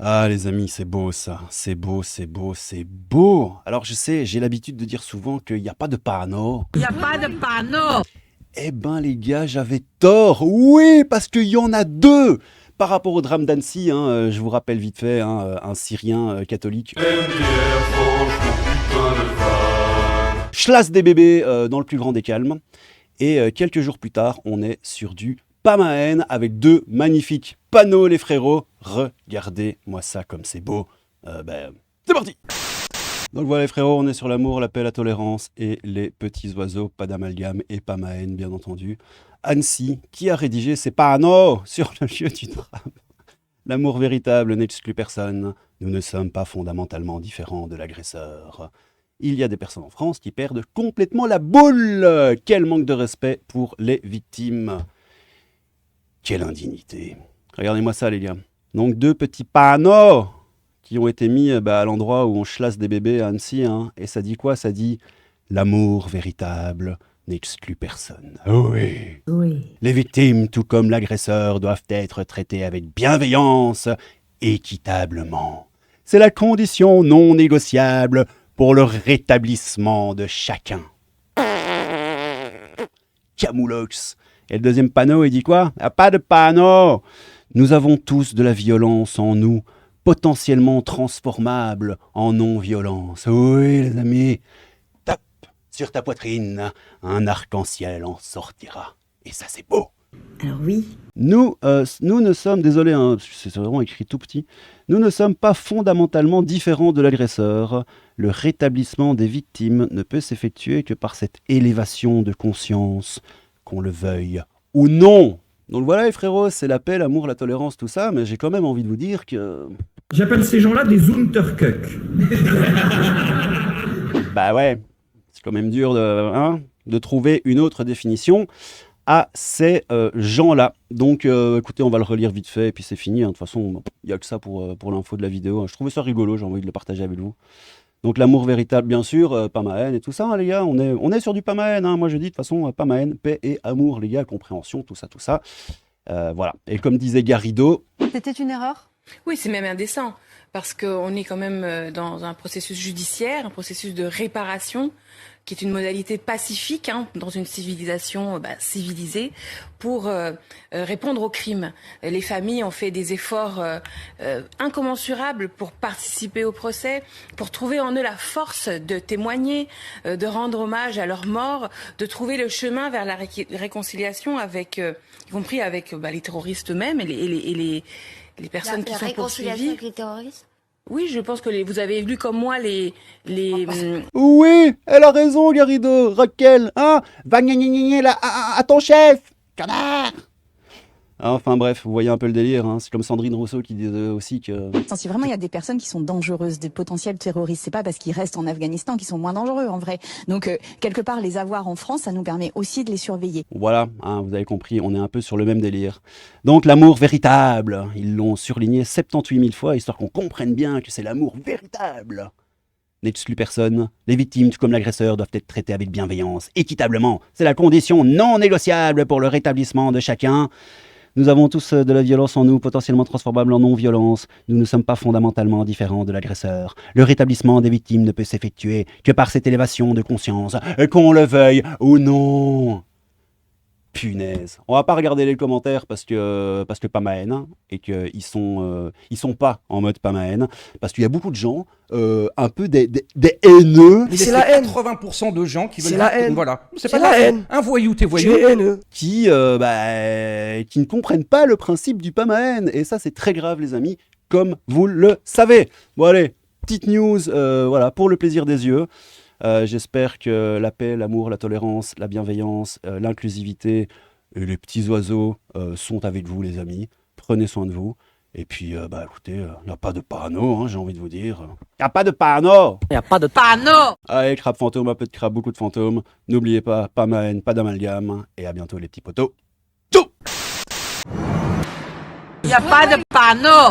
Ah les amis, c'est beau ça, c'est beau, c'est beau, c'est beau. Alors je sais, j'ai l'habitude de dire souvent qu'il n'y a pas de panneau. Il n'y a pas de panneau. Eh ben les gars, j'avais tort. Oui, parce qu'il y en a deux. Par rapport au drame d'Annecy, je vous rappelle vite fait, un Syrien catholique chlasse des bébés dans le plus grand des calmes. Et quelques jours plus tard, on est sur du Pamahen avec deux magnifiques panneaux, les frérots. Regardez-moi ça comme c'est beau. C'est parti. Donc voilà les frérots, on est sur l'amour, la paix, la tolérance et les petits oiseaux, pas d'amalgame et Pamahen bien entendu. Annecy, qui a rédigé ces panneaux sur le lieu du drame. L'amour véritable n'exclut personne, nous ne sommes pas fondamentalement différents de l'agresseur. Il y a des personnes en France qui perdent complètement la boule. Quel manque de respect pour les victimes. Quelle indignité. Regardez-moi ça les gars. Donc deux petits panneaux qui ont été mis à l'endroit où on chlasse des bébés à Annecy. Et ça dit quoi? Ça dit « L'amour véritable n'exclut personne ». Oui. Les victimes, tout comme l'agresseur, doivent être traitées avec bienveillance, équitablement. C'est la condition non négociable pour le rétablissement de chacun. Camoulox. Et le deuxième panneau, il dit quoi? Ah, pas de panneau. Nous avons tous de la violence en nous, potentiellement transformable en non-violence. Oui, les amis, tape sur ta poitrine, un arc-en-ciel en sortira. Et ça, c'est beau. Alors oui. Nous ne sommes, désolé, c'est vraiment écrit tout petit, nous ne sommes pas fondamentalement différents de l'agresseur. Le rétablissement des victimes ne peut s'effectuer que par cette élévation de conscience, qu'on le veuille ou non. Donc voilà les frérots, c'est la paix, l'amour, la tolérance, tout ça, mais j'ai quand même envie de vous dire que... J'appelle ces gens-là des Unterköck. Bah ouais, c'est quand même dur de trouver une autre définition à ces gens-là. Donc écoutez, on va le relire vite fait et puis c'est fini. De toute façon, il n'y a que ça pour l'info de la vidéo. Je trouvais ça rigolo, j'ai envie de le partager avec vous. Donc l'amour véritable, bien sûr, Pamahen et tout ça, les gars. On est sur du Pamahen. Moi, je dis de toute façon, Pamahen, paix et amour, les gars, compréhension, tout ça, tout ça. Voilà. Et comme disait Garrido... C'était une erreur ? Oui, c'est même indécent, parce qu'on est quand même dans un processus judiciaire, un processus de réparation, qui est une modalité pacifique dans une civilisation civilisée, pour répondre aux crimes. Les familles ont fait des efforts incommensurables pour participer au procès, pour trouver en eux la force de témoigner, de rendre hommage à leurs morts, de trouver le chemin vers la réconciliation avec, y compris avec les terroristes eux-mêmes et les personnes qui sont poursuivies. Avec les terroristes. Oui, je pense que vous avez lu comme moi les... Oui, elle a raison, Garrido, Raquel, va gna là, à ton chef, connard. Enfin bref, vous voyez un peu le délire, c'est comme Sandrine Rousseau qui disait aussi que... Si vraiment il y a des personnes qui sont dangereuses, des potentiels terroristes, c'est pas parce qu'ils restent en Afghanistan qu'ils sont moins dangereux en vrai. Donc quelque part les avoir en France, ça nous permet aussi de les surveiller. Voilà, vous avez compris, on est un peu sur le même délire. Donc l'amour véritable, ils l'ont surligné 78 000 fois, histoire qu'on comprenne bien que c'est l'amour véritable. N'exclut personne, les victimes, tout comme l'agresseur, doivent être traitées avec bienveillance, équitablement. C'est la condition non négociable pour le rétablissement de chacun. Nous avons tous de la violence en nous, potentiellement transformable en non-violence. Nous ne sommes pas fondamentalement différents de l'agresseur. Le rétablissement des victimes ne peut s'effectuer que par cette élévation de conscience, qu'on le veuille ou non. Punaise. On va pas regarder les commentaires parce que Pamahen, et qu'ils sont pas en mode Pamahen, parce qu'il y a beaucoup de gens, un peu des haineux. Mais c'est la haine. 80% de gens qui veulent... C'est la haine. Voilà. C'est pas la haine. Un voyou, t'es voyou. Tu es haineux. Qui ne comprennent pas le principe du Pamahen. Et ça, c'est très grave, les amis, comme vous le savez. Bon, allez, petite news, voilà, pour le plaisir des yeux. J'espère que la paix, l'amour, la tolérance, la bienveillance, l'inclusivité et les petits oiseaux sont avec vous, les amis. Prenez soin de vous. Et puis, écoutez, il n'y a pas de panneau, j'ai envie de vous dire. Il n'y a pas de panneau. Il n'y a pas de panneau. Allez, crabe fantôme, un peu de crabe, beaucoup de fantômes. N'oubliez pas, Pamahen, pas d'amalgame. Et à bientôt, les petits potos. Ciao. Il n'y a pas de panneau.